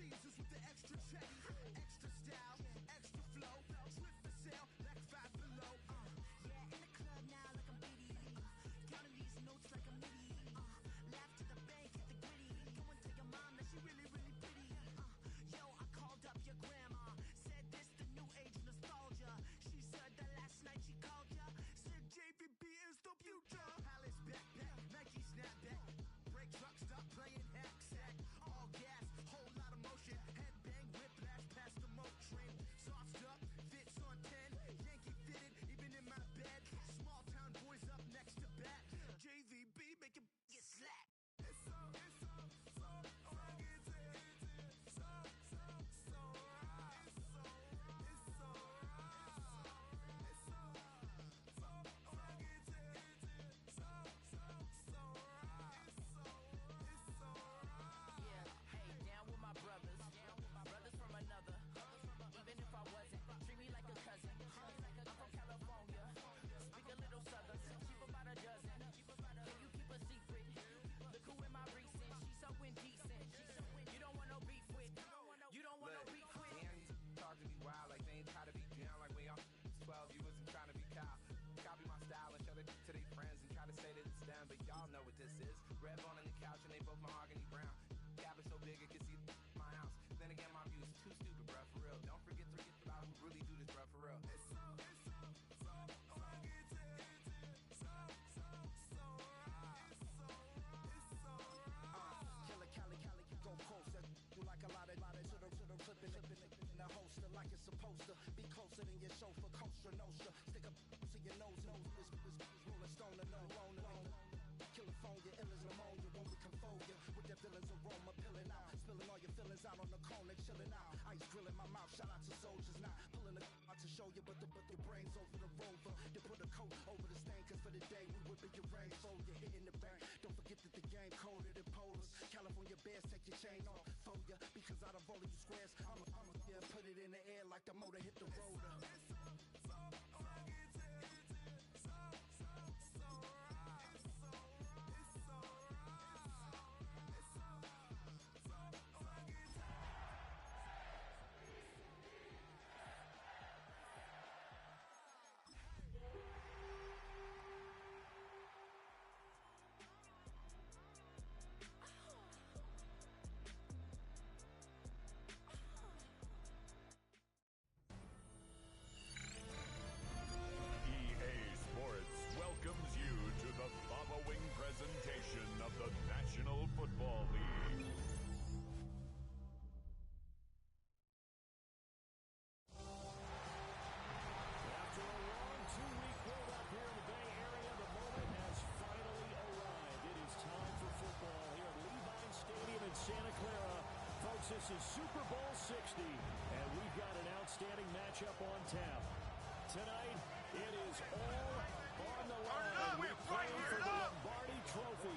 Caesars with the extra cheddar, extra style, extra flow, swift for sale, like Five Below. Yeah, in the club now like I'm BD. Counting these notes like a MIDI. Laugh to the bank, hit the gritty. Go and tell your mom that she really, really pretty. Yo, I called up your grandma. Said this the new age nostalgia. She said that last night she called ya. Said JVB is the future. Palace backpack, Nike snapback. Break truck, stop playing hack sack. All gas, whole lot of motion. Headbang, whiplash, past the moat train. Soft stuff, fits on 10. Yankee fitted, even in my bed. Small town boys up next to bat. JVB make it get slapped. It's so rugged. So right. It's so right. It's so rugged. It's so right. Yeah, hey, down with my brothers. Brothers from another. Even if I wasn't, treat me like a cousin. I'm from California. Speak a little southern. Keep about a dozen. Can you keep a secret? Look who in my recent. She's so indecent. You don't want no beef with. You don't want no beef with. Man, talk to me wild like they ain't try to be down like when y'all 12. You wasn't trying to be Kyle. Copy my style and show it to their friends and try to say that it's them, but y'all know what this is. Red bone on the couch and they both mahogany brown. Cabin so big it can see my house. Then again, my view is too stupid, bruh, for real. Don't forget about who really do this, bruh, for real. It's so rugged. So right. It's so right. Killer Cali, go post that you like a lot of to the flipping in the holster like it's supposed to be closer than your chauffeur, Costa Nostra. Stick up to your nose, this rolling stone and no California, ill as pneumonia when we come for you with that villain's aroma pilling out, spilling all your feelings out on the corner, chilling out. Ice grilling my mouth, shout out to soldiers now, pulling the out to show you, but your brains over the rover. They put a coat over the stain, cause for the day we whipping your range, so you're hitting the bank. Don't forget that the game coded in polars. California bears, take your chain off for ya, because out of all of you squares, I'ma yeah, put it in the air like the motor hit the rotor. Welcomes you to the following presentation of the National Football League. After a long two-week build-up here in the Bay Area, the moment has finally arrived. It is time for football here at Levine Stadium in Santa Clara. Folks, this is Super Bowl 60, and we've got an outstanding matchup on tap. Tonight, it is all on the line. We're playing for the Lombardi Trophy,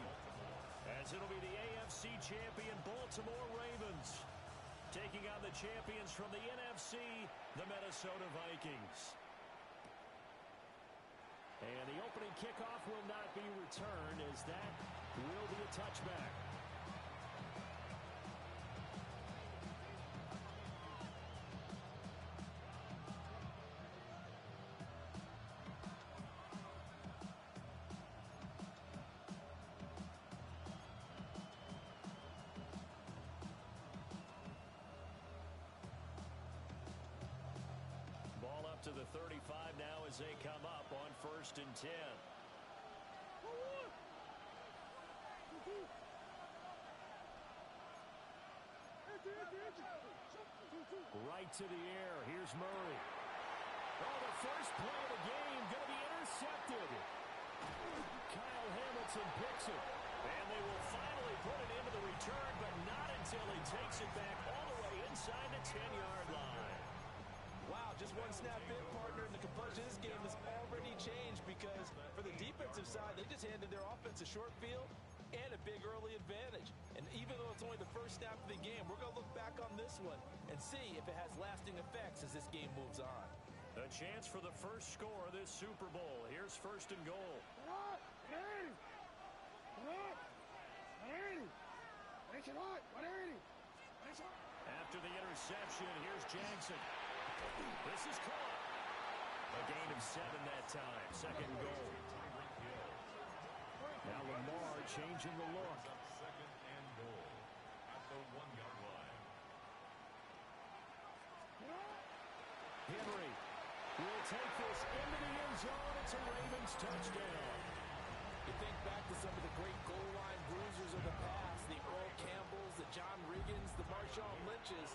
as it'll be the AFC champion Baltimore Ravens taking on the champions from the NFC, the Minnesota Vikings. And the opening kickoff will not be returned, as that will be a touchback. Ball up to the 35 now as they come up on 1st and 10. Right to the air. Here's Murray. Oh, the first play of the game going to be intercepted. Kyle Hamilton picks it. And they will finally put it into the return, but not until he takes it back all the way inside the 10-yard line. Wow, just one snap in, partner, and the complexion of this game has already changed, because for the defensive side, they just handed their offense a short field and a big early advantage. And even though it's only the first snap of the game, we're going to look back on this one and see if it has lasting effects as this game moves on. A chance for the first score of this Super Bowl. Here's 1st and goal. After the interception, here's Jackson. This is caught. A gain of 7 that time. Second and goal. Now Lamar changing the look. Second and goal at the 1-yard line. Henry will take this into the end zone. It's a Ravens touchdown. You think back to some of the great goal line bruisers of the past, the Earl Campbells, the John Riggins, the Marshawn Lynches,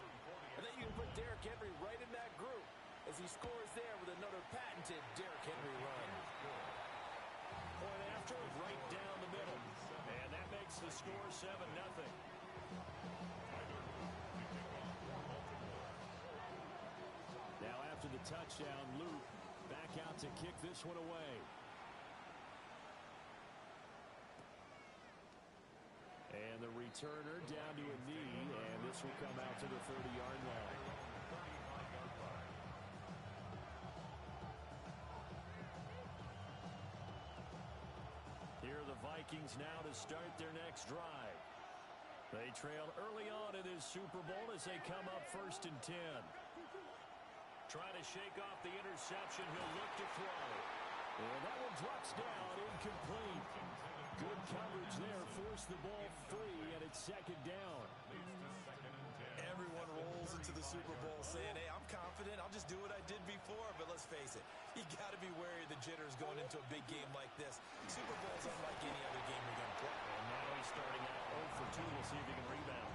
and then you can put Derrick Henry right in that group as he scores there with another patented Derrick Henry run. Point after, right down the middle. And that makes the score 7-0. Now after the touchdown, Luke back out to kick this one away. And the returner down to a knee, and this will come out to the 30-yard line. Here are the Vikings now to start their next drive. They trail early on in this Super Bowl as they come up 1st and 10. Trying to shake off the interception. He'll look to throw. And that one drops down, incomplete. Good coverage there. Forced the ball free, and it's 2nd down. Everyone rolls into the Super Bowl saying, hey, I'm confident. I'll just do what I did before. But let's face it, you got to be wary of the jitters going into a big game like this. Super Bowl's unlike any other game you're going to play. And now he's starting out 0 for 2. We'll see if he can rebound.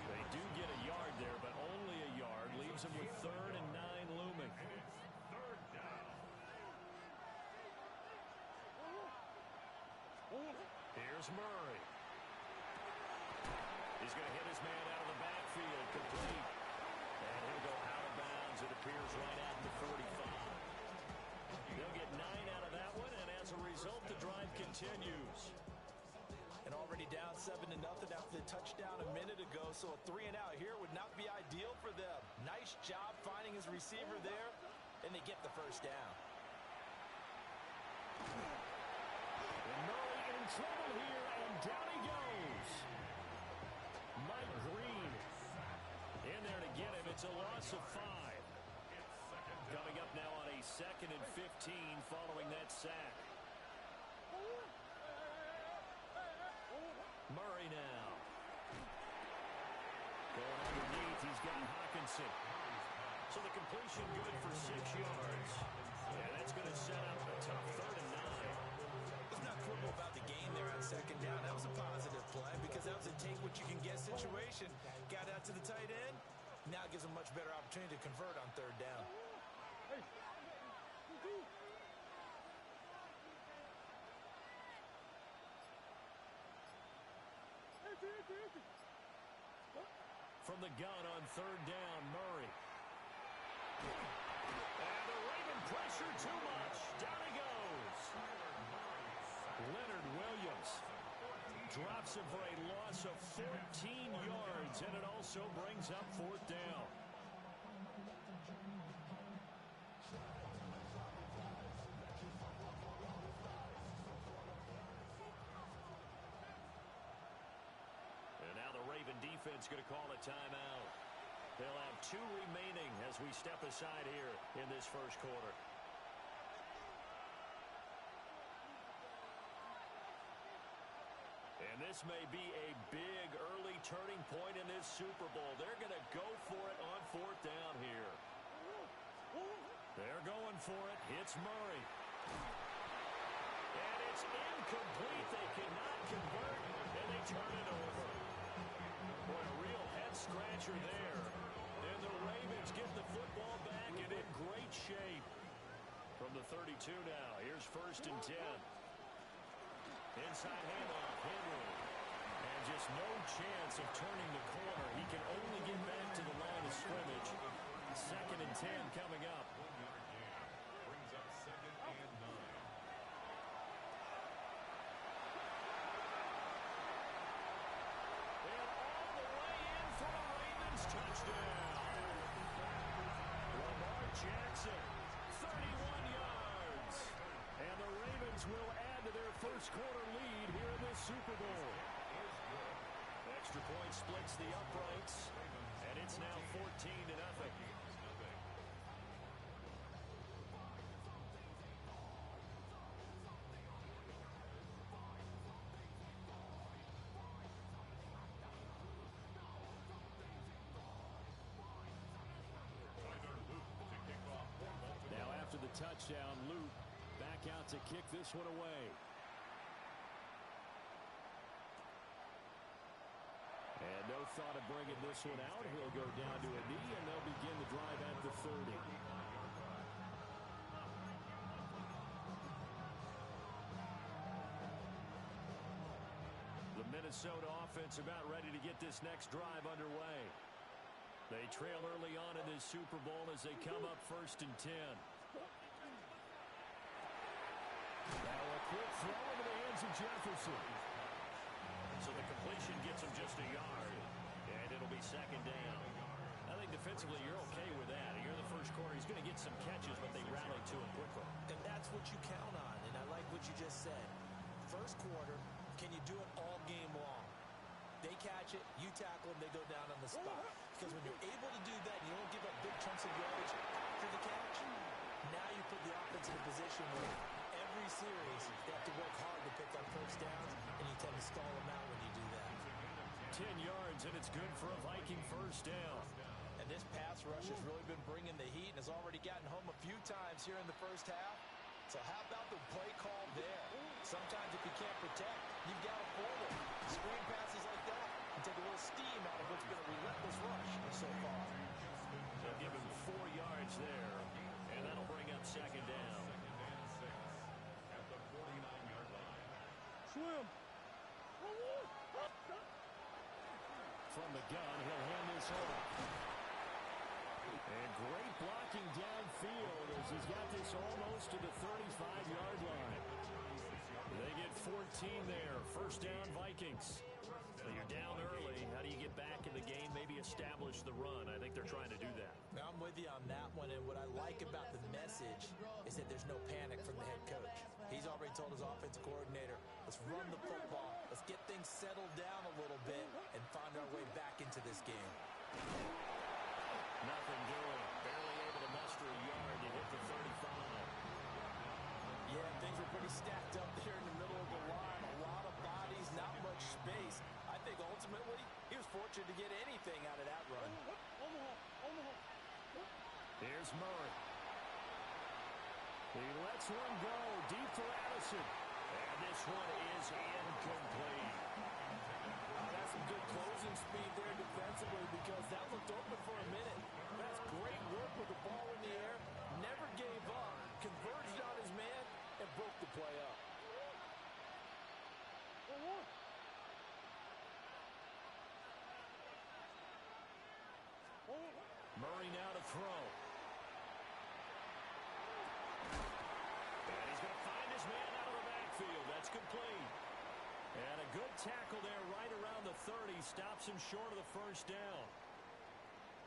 They do get a yard there, but only a yard. Leaves him with 3rd and 9 looming. Here's Murray. He's going to hit his man out of the backfield. Complete. And he'll go out of bounds. It appears right at the 45. They'll get 9 out of that one, and as a result, the drive continues. And already down 7-0 after the touchdown a minute ago, so a 3-and-out here would not be ideal for them. Nice job finding his receiver there, and they get the 1st down. And Murray in trouble here, and down he goes. Mike Green in there to get him. It's a loss of 5. Coming up now on a 2nd and 15 following that sack. Murray now. Going underneath, he's got Hawkinson. So the completion good for 6 yards. And that's going to set up a tough 3rd and 9. Let's not quibble about the game there on 2nd down. That was a positive play because that was a take-what-you-can-get situation. Got out to the tight end. Now gives him much better opportunity to convert on 3rd down. From the gun on 3rd down, Murray. And the Raven pressure too much. Down he goes. Leonard Williams drops him for a loss of 14 yards, and it also brings up 4th down. And now the Raven defense going to call a timeout. They'll have 2 remaining as we step aside here in this 1st quarter. And this may be a big early turning point in this Super Bowl. They're going to go for it on 4th down here. They're going for it. Hits Murray. And it's incomplete. They cannot convert, and they turn it over. Boy, a real head-scratcher there. And the Ravens get the football back and in great shape. From the 32 now, here's 1st and 10. Inside handoff, Henry. And just no chance of turning the corner. He can only get back to the line of scrimmage. 2nd and 10 coming up. Brings up 2nd and 9. And all the way in for a Ravens touchdown. Lamar Jackson, 31 yards. And the Ravens will add to their 1st quarter lead here in this Super Bowl. Extra point splits the uprights. It's now 14-0. Now after the touchdown, Luke back out to kick this one away. And no thought of bringing this one out. He'll go down to a knee, and they'll begin the drive at the 30. The Minnesota offense about ready to get this next drive underway. They trail early on in this Super Bowl as they come up 1st and 10. Now a quick throw into the hands of Jefferson. So the completion gets him just a yard, and it'll be 2nd down. I think defensively you're okay with that. Here in the first quarter, he's going to get some catches, but they rally to him quickly. And that's what you count on, and I like what you just said. First quarter, can you do it all game long? They catch it, you tackle them, they go down on the spot. Because when you're able to do that, you don't give up big chunks of yardage after the catch. Now you put the offense in a position where every series they have to work hard to pick up first downs, and you tend to stall them out when you do that. 10 yards, and it's good for a Viking first down. And this pass rush has really been bringing the heat and has already gotten home a few times here in the first half. So how about the play call there? Sometimes if you can't protect, you've got to fool them. Screen passes like that and take a little steam out of what's been a relentless rush so far. They'll give him 4 yards there, and that'll bring up 2nd down. Swim. From the gun, he'll hand this off. And great blocking downfield as he's got this almost to the 35-yard line. They get 14 there. First down, Vikings. So you're down early. How do you get back in the game? Maybe establish the run. I think they're trying to do that. Now, I'm with you on that one, and what I like about the message is that there's no panic from the head coach. He's already told his offensive coordinator, let's run the football, let's get things settled down a little bit, and find our way back into this game. Nothing doing. Barely able to muster a yard to hit the 35. Yeah, things were pretty stacked up there in the middle of the line. A lot of bodies, not much space. I think ultimately he was fortunate to get anything out of that run. Here's Murray. He lets one go deep for Addison. And this one is incomplete. Got some good closing speed there defensively because that looked open for a minute. That's great work with the ball in the air. Never gave up. Converged on his man and broke the play up. Murray now to throw. And he's going to find his man out of the backfield. That's complete. And a good tackle there right around the 30. Stops him short of the first down.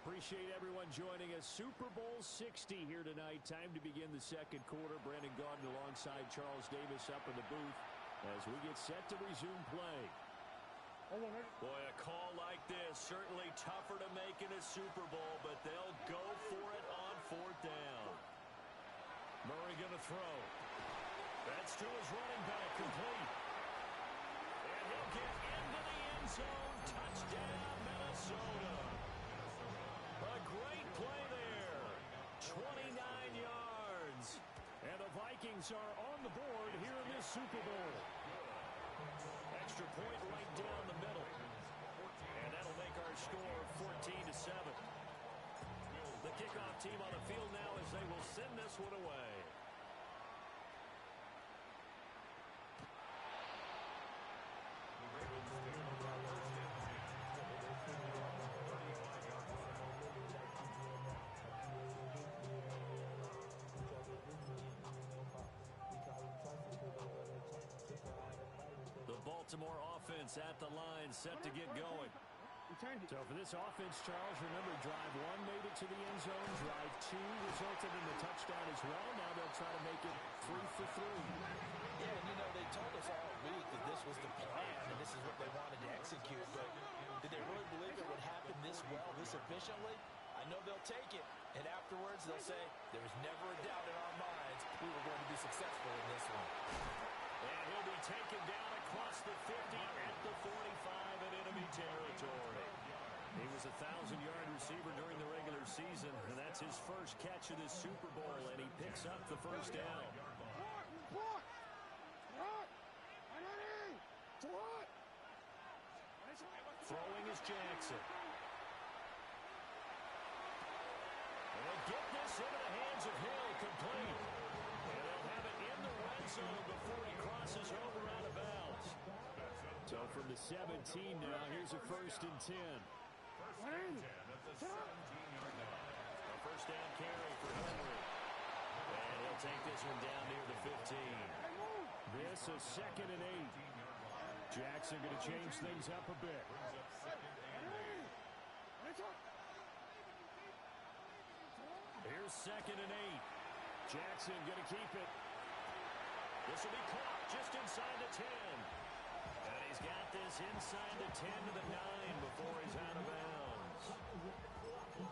Appreciate everyone joining us. Super Bowl 60 here tonight. Time to begin the second quarter. Brandon Gaudin alongside Charles Davis up in the booth as we get set to resume play. Boy, a call like this, certainly tougher to make in a Super Bowl, but they'll go for it on 4th down. Murray going to throw. That's to his running back, complete. And he'll get into the end zone. Touchdown, Minnesota. A great play there. 29 yards. And the Vikings are on the board here in this Super Bowl. Extra point right down the middle. And that'll make our score 14-7. The kickoff team on the field now as they will send this one away. Baltimore offense at the line, set to get going. So for this offense, Charles, remember drive 1 made it to the end zone. Drive 2 resulted in the touchdown as well. Now they'll try to make it 3 for 3. Yeah, and you know, they told us all week that this was the plan and this is what they wanted to execute. But Did they really believe it would happen this well, this efficiently? I know they'll take it, and afterwards they'll say, there was never a doubt in our minds we were going to be successful in this one. And he'll be taken down across the 50 at the 45 in enemy territory. He was a 1,000-yard receiver during the regular season, and that's his first catch of this Super Bowl, and he picks up the first down. Throwing is Jackson. And they'll get this into the hands of Hill, complete. And they'll have it in the red zone before he crosses over out of bounds. So from the 17 now, here's a 1st and 10. A first down carry for Henry. And he'll take this one down near the 15. This a 2nd and 8. Jackson going to change things up a bit. Here's 2nd and 8. Jackson going to keep it. This will be caught just inside the 10. And he's got this inside the 10 to the 9 before he's out of bounds.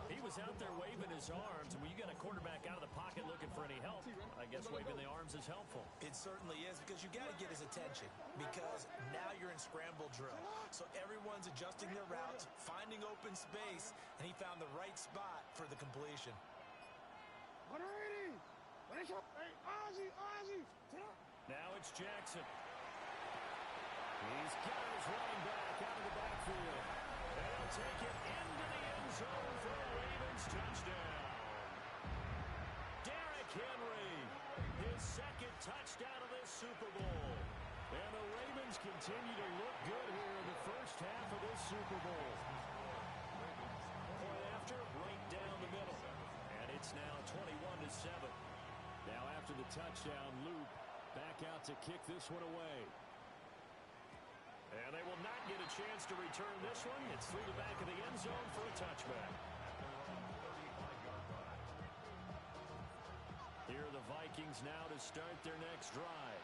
He was out there waving his arms, and when you got a quarterback out of the pocket looking for any help, I guess waving the arms is helpful. It certainly is, because you got to get his attention, because now you're in scramble drill. So everyone's adjusting their routes, finding open space, and he found the right spot for the completion. Now it's Jackson. He's got his running back out of the backfield. And he'll take it into the end zone for a Ravens touchdown. Derrick Henry, his 2nd touchdown of this Super Bowl. And the Ravens continue to look good here in the first half of this Super Bowl. Point after, right down the middle. And it's now 21-7. Now after the touchdown, Loop back out to kick this one away. And they will not get a chance to return this one. It's through the back of the end zone for a touchback. Here are the Vikings now to start their next drive.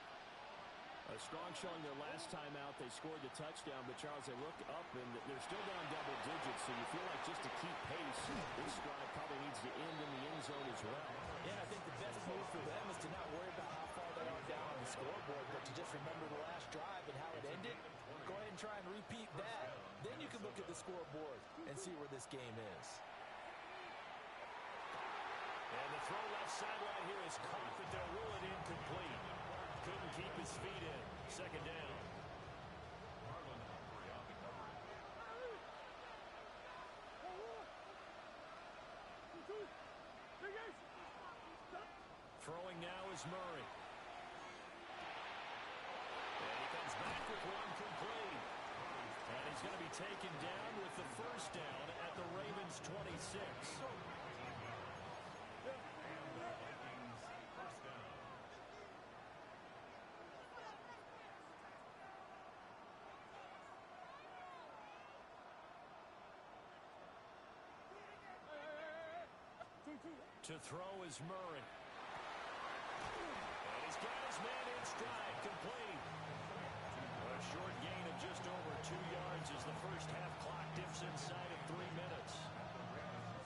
A strong showing their last time out. They scored the touchdown, but Charles, they look up and they're still down double digits, so you feel like just to keep pace, this drive probably needs to end in the end zone as well. Yeah, I think the best move for them is to not worry about how far they are down on the scoreboard, but to just remember the last drive and how it ended. Go ahead and try and repeat that. Then you can look at the scoreboard and see where this game is. And the throw left sideline here is caught, but they'll rule it incomplete. Couldn't keep his feet in. 2nd down. Throwing now is Murray. And he comes back with one complete. And he's going to be taken down with the 1st down at the Ravens 26. To throw is Murray. And he's got his man in stride, complete. A short gain of just over 2 yards as the first half clock dips inside of 3 minutes.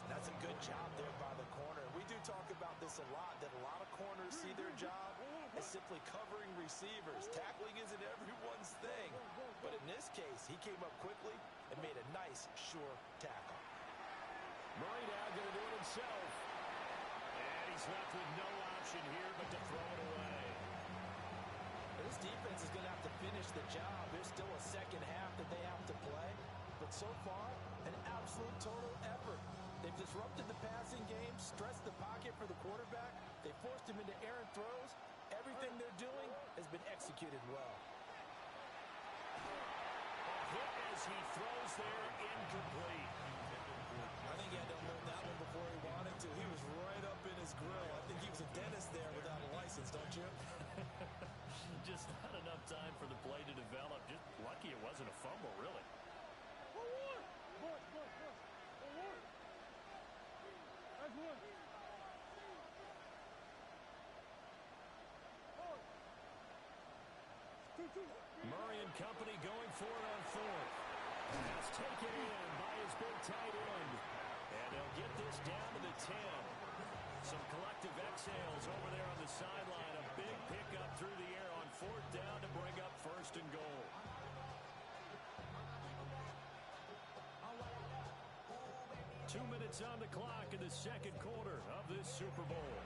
That's a good job there by the corner. We do talk about this a lot, that a lot of corners see their job as simply covering receivers. Tackling isn't everyone's thing. But in this case, he came up quickly and made a nice, sure tackle. Murray now going to do it himself. And he's left with no option here but to throw it away. This defense is going to have to finish the job. There's still a second half that they have to play. But so far, an absolute total effort. They've disrupted the passing game, stressed the pocket for the quarterback. They forced him into errant throws. Everything they're doing has been executed well. A hit as he throws there, incomplete. I think he had to unload that one before he wanted to. He was right up in his grill. I think he was a dentist there without a license, don't you? Just not enough time for the play to develop. Just lucky it wasn't a fumble, really. Murray and company going for it on 4th. Pass taken in by his big tight end. And they'll get this down to the 10. Some collective exhales over there on the sideline. A big pickup through the air on 4th down to bring up 1st and goal. Two minutes on the clock in the second quarter of this Super Bowl.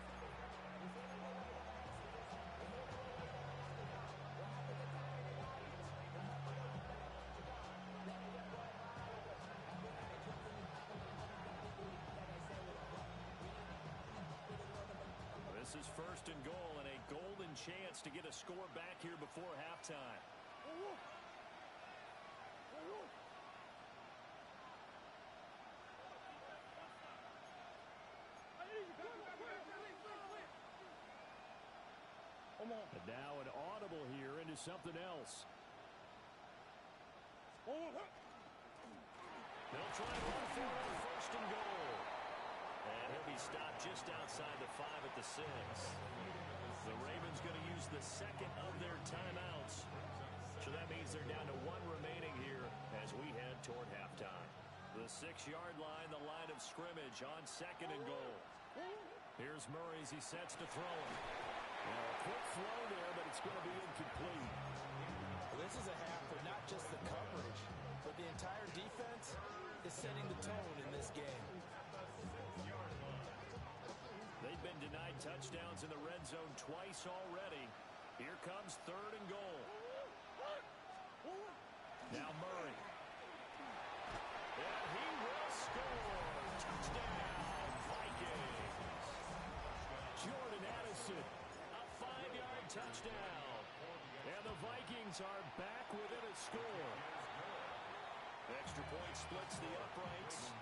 This is 1st and goal and a golden chance to get a score back here before halftime. And now an audible here into something else. They'll try and run for it on 1st and goal. And he'll be stopped just outside the 5 at the 6. The Ravens going to use the second of their timeouts. So that means they're down to 1 remaining here as we head toward halftime. The 6-yard line, the line of scrimmage on 2nd and goal. Here's Murray as he sets to throw it. Now a quick throw there, but it's going to be incomplete. Well, this is a half for not just the coverage, but the entire defense is setting the tone in this game. They've been denied touchdowns in the red zone twice already. Here comes 3rd and goal. Now Murray. And he will score. Touchdown, Vikings. Jordan Addison, a 5-yard touchdown. And the Vikings are back within a score. Extra point splits the uprights.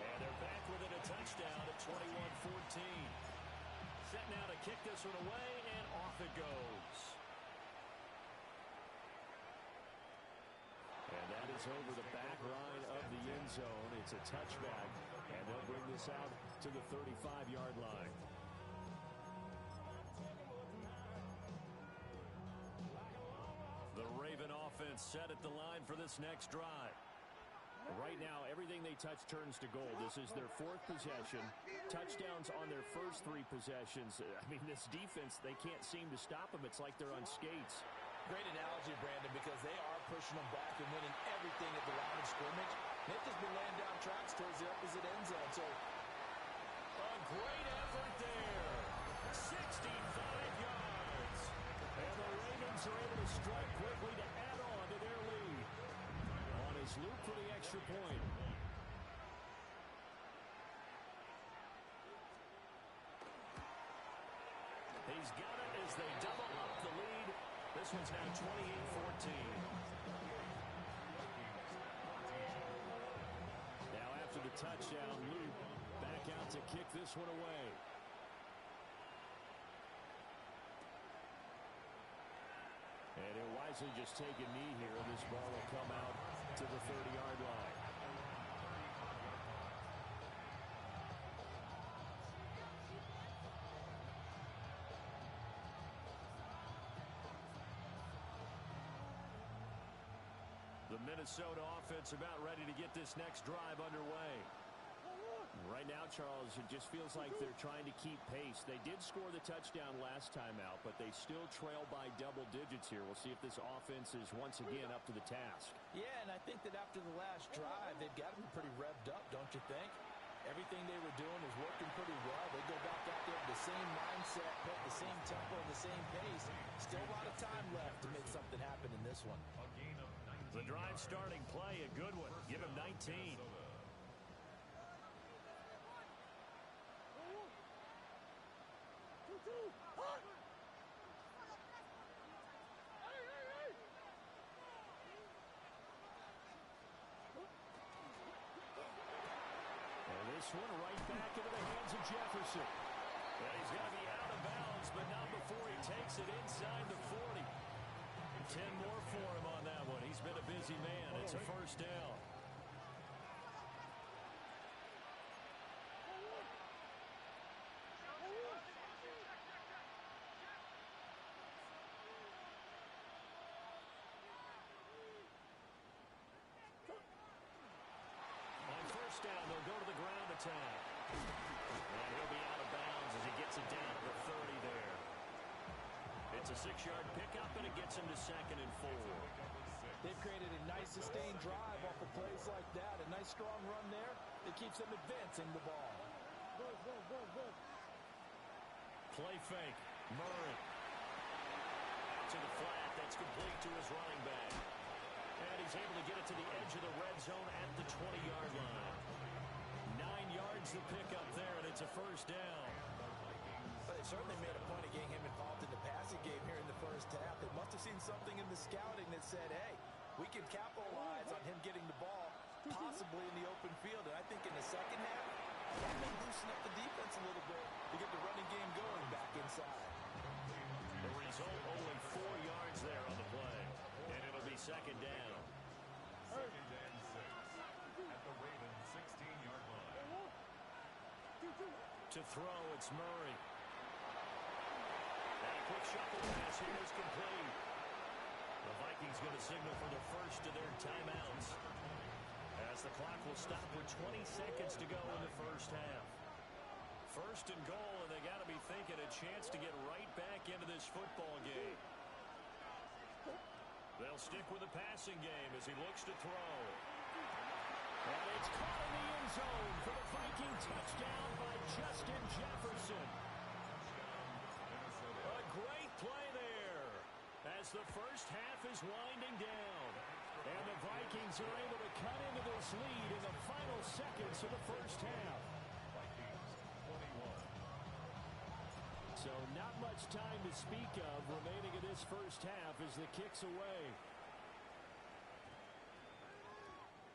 And they're back within a touchdown at 21-14. Set now to kick this one away, and off it goes. And that is over the back line of the end zone. It's a touchback, and they'll bring this out to the 35-yard line. The Raven offense set at the line for this next drive. Right now, everything they touch turns to gold. This is their 4th possession. Touchdowns on their first 3 possessions. I mean, this defense, they can't seem to stop them. It's like they're on skates. Great analogy, Brandon, because they are pushing them back and winning everything at the line of scrimmage. They've just been laying down tracks towards the opposite end zone. So a great effort there. 65 yards. And the Ravens are able to strike quickly to add on to their lead. On his loop for the extra point. He's got it as they double up the lead. This one's now 28-14. Now after the touchdown, Luke back out to kick this one away. And he'll wisely just take a knee here, and this ball will come out to the 30-yard line. The Minnesota offense about ready to get this next drive underway. Right now, Charles, it just feels like they're trying to keep pace. They did score the touchdown last time out, but they still trail by double digits here. We'll see if this offense is once again up to the task. yeah, and I think that after the last drive, they've got to be pretty revved up, don't you think? Everything they were doing was working pretty well. They go back out there with the same mindset, put the same tempo, and the same pace. Still a lot of time left to make something happen in this one. The drive starting play, a good one. Give him 19. And this one right back into the hands of Jefferson. And he's going to be out of bounds, but not before he takes it inside the 40. 10 more for him on that one. He's been a busy man. It's a first down. attack. And he'll be out of bounds as he gets it down to the 30 there. It's a 6-yard pickup, and it gets him to 2nd and 4. They've created a nice sustained drive off of plays like that. A nice strong run there that keeps them advancing the ball. Play fake. Murray. Out to the flat. That's complete to his running back. And he's able to get it to the edge of the red zone at the 20-yard line. 9 yards to pick up there, and it's a first down. But they certainly made a point of getting him involved in the passing game here in the first half. They must have seen something in the scouting that said, hey, we can capitalize on him getting the ball possibly in the open field. And I think in the second half, that may loosen up the defense a little bit to get the running game going back inside. The result, only 4 yards there on the play. And it'll be second down. Second and 6 at the Ravens 16-yard line. To throw, it's Murray. And a quick shuffle pass here is complete. The Vikings going to signal for the first of their timeouts, as the clock will stop with 20 seconds to go in the first half. First and goal, and they got to be thinking a chance to get right back into this football game. They'll stick with the passing game as he looks to throw. And it's caught in the end zone for the Viking touchdown by Justin Jefferson. A great play there as the first half is winding down. And the Vikings are able to cut into this lead in the final seconds of the first half. So not much time to speak of remaining in this first half as the kick's away.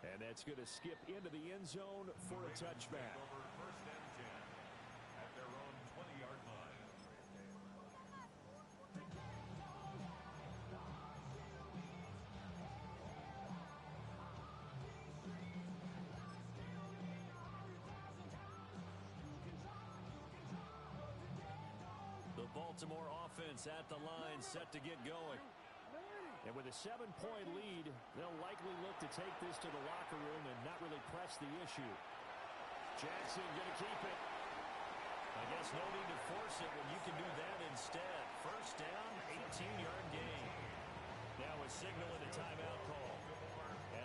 And that's going to skip into the end zone for a touchback. First and 10 at their own 20-yard line. The Baltimore offense at the line, set to get going. And with a 7-point lead, they'll likely look to take this to the locker room and not really press the issue. Jackson going to keep it. I guess no need to force it when you can do that instead. First down, 18-yard gain. Now a signal and a timeout call,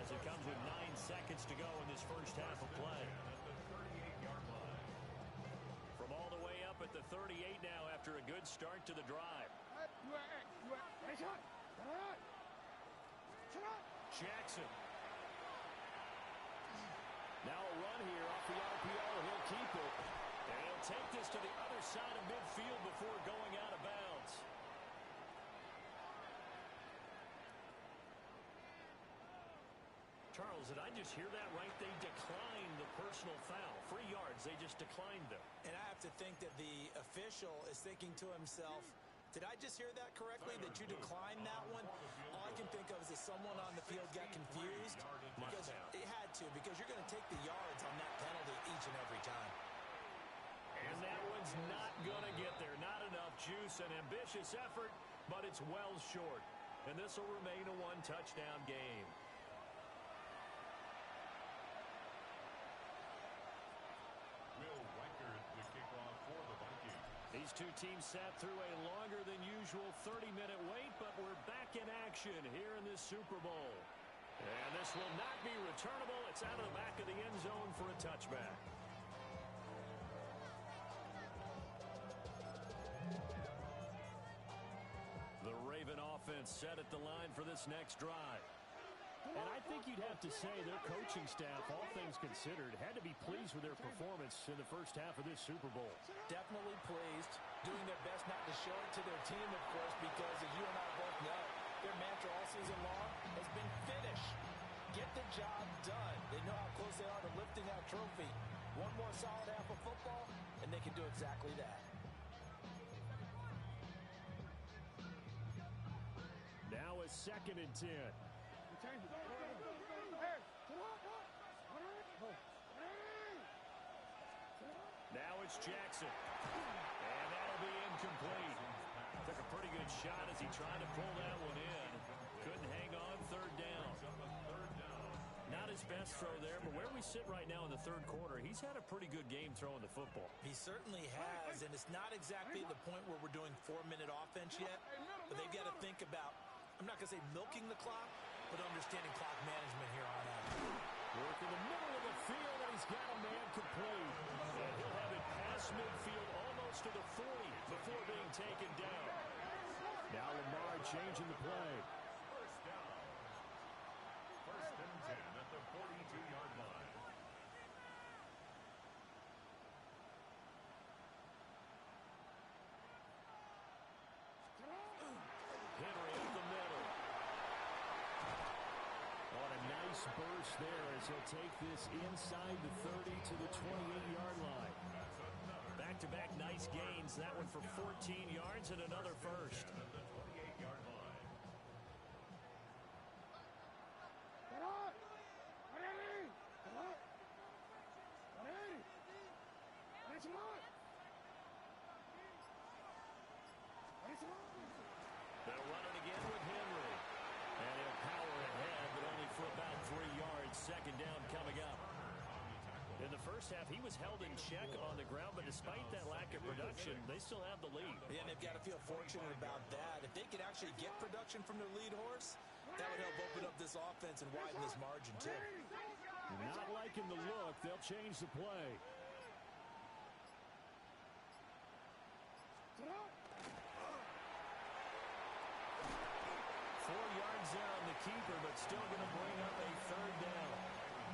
as it comes with 9 seconds to go in this first half of play. From all the way up at the 38 now after a good start to the drive. Jackson. Now a run here off the RPO. He'll keep it. And he'll take this to the other side of midfield before going out of bounds. Charles, did I just hear that right? They declined the personal foul. 3 yards, they just declined them. And I have to think that the official is thinking to himself, did I just hear that correctly, that you declined that one? All I can think of is that someone on the field got confused, because it had to, because you're going to take the yards on that penalty each and every time. And that one's not going to get there. Not enough juice. An ambitious effort, but it's well short. And this will remain a 1-touchdown game. Will Reichard the kickoff for the Vikings. These two teams sat through a longer than usual 30-minute wait, but we're back in action here in this Super Bowl. And this will not be returnable. It's out of the back of the end zone for a touchback. The Raven offense set at the line for this next drive. And I think you'd have to say their coaching staff, all things considered, had to be pleased with their performance in the first half of this Super Bowl. Definitely pleased, doing their best not to show it to their team, of course, because as you and I both know, their mantra all season long has been finish. Get the job done. They know how close they are to lifting that trophy. One more solid half of football, and they can do exactly that. Now a 2nd and 10. Now it's Jackson. And that'll be incomplete. Took a pretty good shot as he tried to pull that one in. Couldn't hang on 3rd down. Not his best throw there, but where we sit right now in the third quarter, he's had a pretty good game throwing the football. He certainly has, and it's not exactly the point where we're doing 4-minute offense yet, but they've got to think about, I'm not going to say milking the clock, but understanding clock management here on out. Work in the middle of the field, and he's got a man complete. And he'll have it past midfield almost to the 40 before being taken down. Now Lamar changing the play. First and 10 at the 42-yard line. Henry up the middle. On a nice burst there as he'll take this inside the 30 to the 28-yard line. Back-to-back nice gains. That one for 14 yards and another first. At the 28-yard line. They'll run it again with Henry. And he'll power ahead, but only for about 3 yards. Second down coming up. In the first half, he was held in check on the ground, but despite that lack of production, they still have the lead. And they've got to feel fortunate about that. If they could actually get production from their lead horse, that would help open up this offense and widen this margin, too. Not liking the look. They'll change the play. Four yards there on the keeper, but still going to bring up a third down.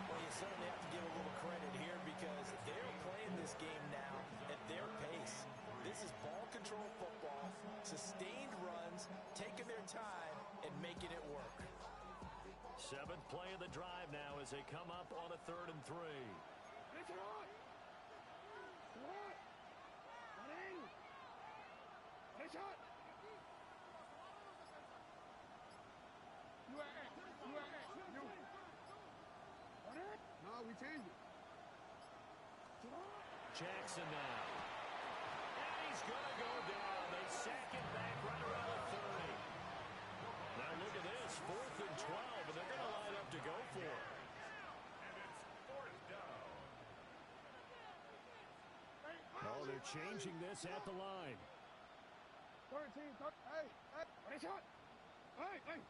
Well, you certainly have to give a little credit here because they're playing this game now at their pace. This is ball control football, sustained runs, taking their time, and making it work. Seventh play of the drive now as they come up on a 3rd and 3. No, we changed it. Jackson now. And he's going to go down. They sack it back right around the 30. Now look at this. 4th and 12, and they're going to line up to go for it. And it's fourth down. Oh, they're changing this at the line. 13, hey, shot. Hey.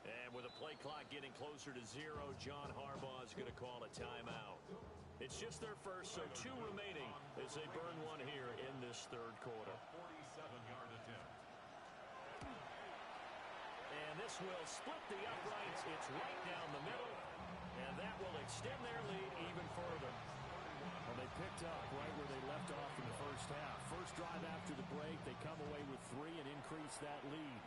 And with a play clock getting closer to 0, John Harbaugh is going to call a timeout. It's just their first, so 2 remaining as they burn one here in this third quarter. 47-yard attempt. And this will split the uprights. It's right down the middle, and that will extend their lead even further. Well, they picked up right where they left off in the first half. First drive after the break, they come away with 3 and increase that lead.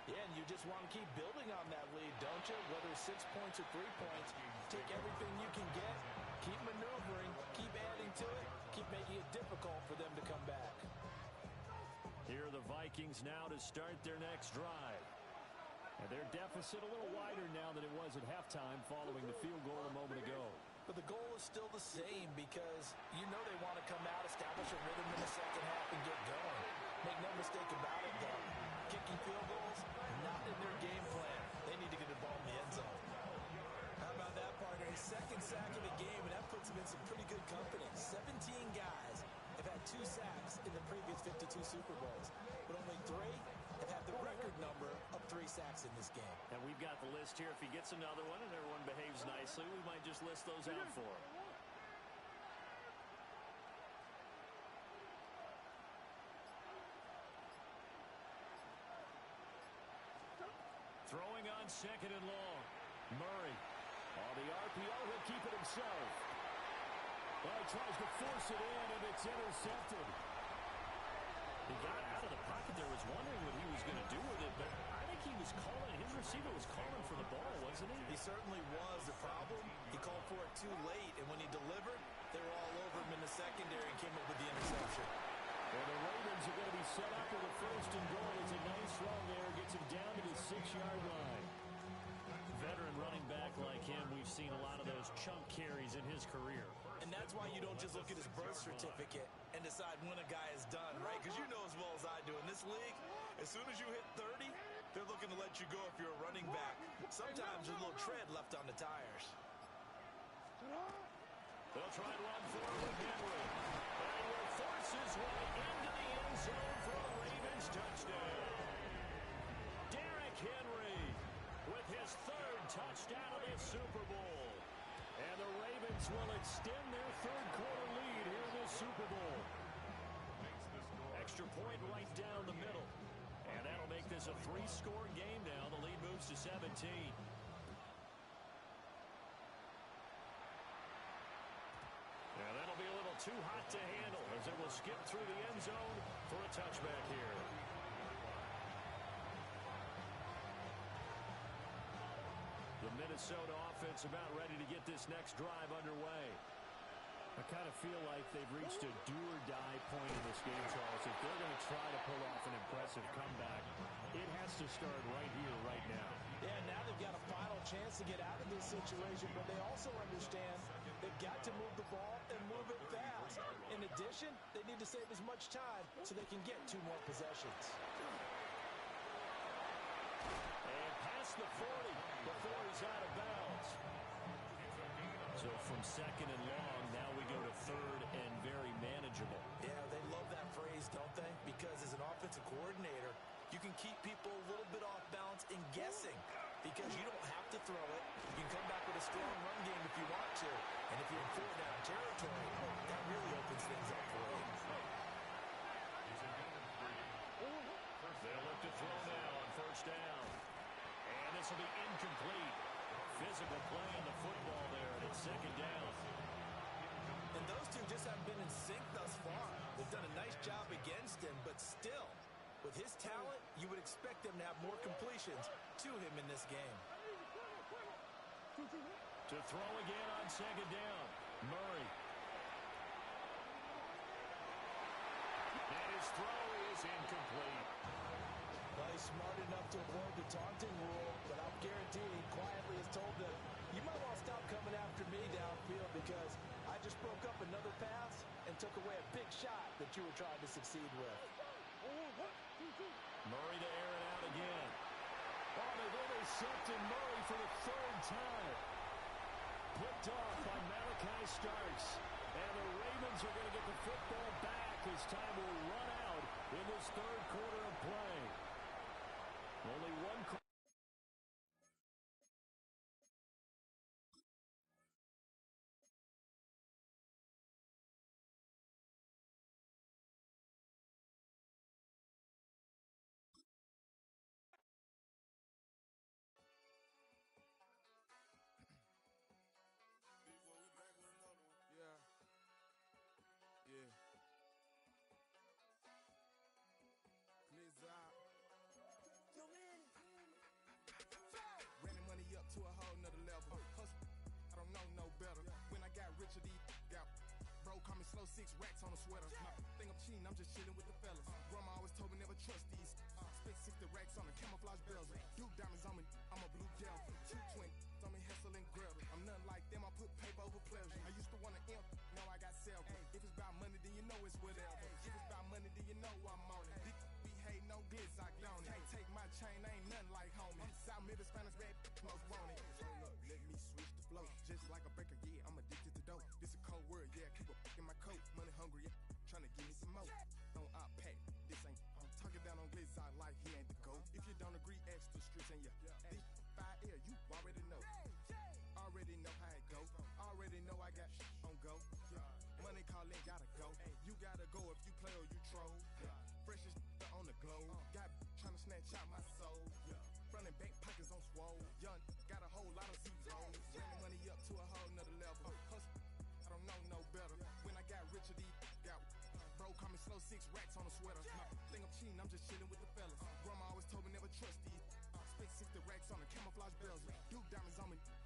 Yeah, and you just want to keep building on that lead, don't you? Whether it's 6 points or 3 points, take everything you can get, keep maneuvering, keep adding to it, keep making it difficult for them to come back. Here are the Vikings now to start their next drive. And their deficit a little wider now than it was at halftime following the field goal a moment ago. But the goal is still the same because you know they want to come out, establish a rhythm in the second half, and get going. Make no mistake about it, though. Kicking field goals, not in their game plan. They need to get the ball in the end zone. How about that, partner? His second sack of the game, and that puts him in some pretty good company. 17 guys have had 2 sacks in the previous 52 Super Bowls, but only 3 have had the record number of 3 sacks in this game. And we've got the list here. If he gets another one and everyone behaves nicely, we might just list those out for him. Throwing on 2nd and long. Murray. On the RPO, he'll keep it himself. Well, he tries to force it in, and it's intercepted. He got out of the pocket there, was wondering what he was going to do with it, but I think he was calling, his receiver was calling for the ball, wasn't he? He certainly was. The problem, he called for it too late, and when he delivered, they were all over him in the secondary and came up with the interception. Well, the Ravens are going to be set up with a 1st and goal. It's a nice run there, gets him down to the carries in his career. And that's why you don't just look at his birth certificate and decide when a guy is done, right? Because you know as well as I do, in this league, as soon as you hit 30, they're looking to let you go if you're a running back. Sometimes there's a little tread left on the tires. They'll try and run forward with Henry. And will force his way into the end zone for a Ravens touchdown. Derrick Henry with his third touchdown of the Super Bowl. And the Ravens will extend their third quarter lead here in this Super Bowl. Extra point right down the middle. And that'll make this a 3-score game now. The lead moves to 17. And that'll be a little too hot to handle as it will skip through the end zone for a touchback here. The Minnesota offense about ready to get this next drive underway. I kind of feel like they've reached a do-or-die point in this game, Charles. If they're going to try to pull off an impressive comeback, it has to start right here, right now. Yeah, now they've got a final chance to get out of this situation, but they also understand they've got to move the ball and move it fast. In addition, they need to save as much time so they can get 2 more possessions. And past the 40 before he's out of bounds. So from second and long, now we go to third and very manageable. Yeah, they love that phrase, don't they? Because as an offensive coordinator, you can keep people a little bit off balance and guessing because you don't have to throw it. You can come back with a strong run game if you want to. And if you're in 4-down territory, that really opens things up for you. They'll look to throw now on first down. And this will be incomplete. Physical play on the football there, and it's second down. And those two just haven't been in sync thus far. They've done a nice job against him, but still, with his talent, you would expect them to have more completions to him in this game. To throw again on second down, Murray. And his throw is incomplete. Well, he's smart enough to avoid the taunting rule, but I'm guaranteed quietly has told them, you might want to stop coming after me downfield because I just broke up another pass and took away a big shot that you were trying to succeed with. Murray to air it out again. Oh, they've intercepted Murray for the 3rd time. Picked off by Malachi Starks. And the Ravens are going to get the football back as time will run out in this 3rd quarter of play. Only one quarter. Running money up to a whole nother level. Hustle, I don't know no better. When I got richer, these got bro, call me slow 6 racks on a sweater. My think I'm cheating, I'm just chilling with the fellas. Grandma always told me never trust these. Spent 60 racks on a camouflage bezel. Duke diamonds on me, I'm a blue gel. 220 on me, Hessel and Gretel. I'm nothing like them, I put paper over pleasure. I used to want to imp, now I got self. If it's about money, then you know it's whatever. If it's about money, then you know I'm on it. Be hating no glitz, I don't. Can't take my chain, ain't nothing like homie. South Middle Spanish red, most want it. Hold up, let me switch the flow. Just like a breaker, yeah, I'm addicted to dope. This a cold word, yeah, keep a in my coat. Money hungry, yeah, tryna give me some more. Don't op pack, this ain't. I'm talking down on glitz, I like he ain't the goat. If you don't agree, ask the streets and yeah. This fire air, you already know. Already know how it go. Already know I got on go. Yeah. Money calling, gotta go. You gotta go if you play or you troll. Freshest on the globe. Got tryna snatch out my soul. Running back pockets on swole. Young, got a whole lot of zeros. Running money up to a whole nother level. Hustle, I don't know no better. When I got richer, these got bro, call me slow 6 racks on a sweater. My think I'm cheating, I'm just chilling with the